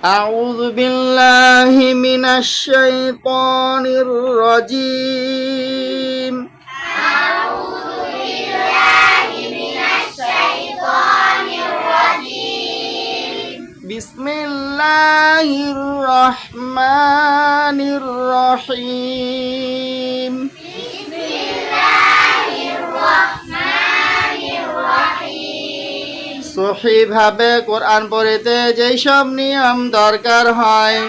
أعوذ بالله من الشيطان الرجيم. أعوذ بالله من الشيطان الرجيم. بسم الله الرحمن الرحيم. بسم الله الرحمن الرحيم. সহিভাবে কোরআন পড়িতে যেই সব নিয়ম দরকার হয়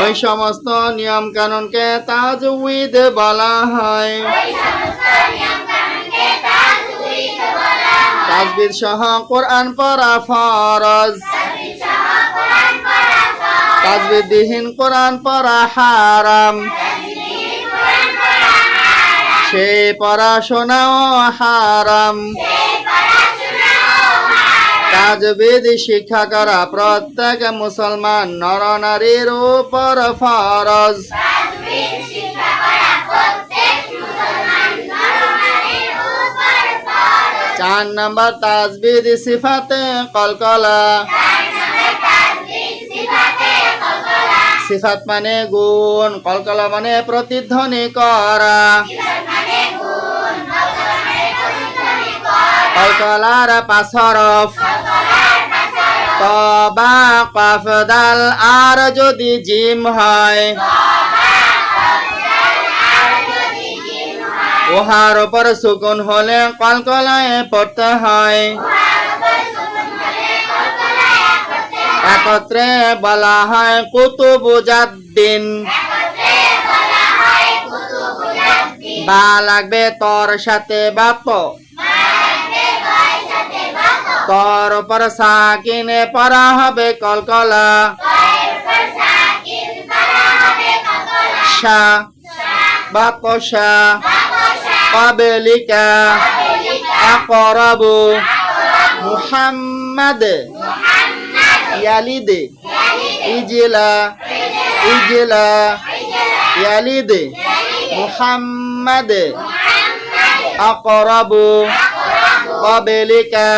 ওই সমস্ত নিয়ম কানুনকে তাজউইদ বলা হয়। তাজবিদ সহ কোরআন পড়া ফরজ, তাজবিদবিহীন কোরআন পড়া হারাম, সে পড়াশোনাও হারাম। তাজবিদ শিক্ষা করা প্রত্যেক মুসলমান নরনারীর উপর ফরজ। 4 নম্বর তাজবিদ সিফাতে কলকলা। সিফাত মানে গুণ, কলকলা মানে প্রতিধ্বনি করা। কলকলার 5 হরফ তবা কফ দাল, আর যদি জিম হয় উহার উপর সুকুন হলে কলকলায় পড়তে হয়। একত্রে বলা হয় কুতুবুজাদ্দিন। বা লাগবে তর সাথে বাপ, তর উপর সাকিনে পড়া হবে কলকলা। শা বাপসা কাবলিকা আকরাবু মুহাম্মাদ ইয়ালিদ ইজলা ইজলা ইয়ালিদ মুহাম্মাদ আকরাবু কাবলিকা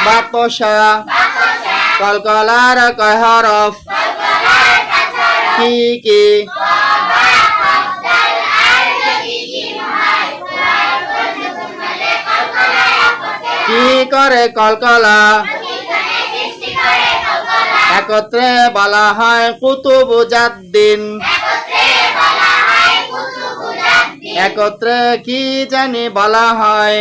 বাপসা। কলকলার কয় হরফ? কি কি? কি করে কলকলা? একত্রে বলা হয় কুতুবুজাদ্দিন। একত্রে কি জানি বলা হয়?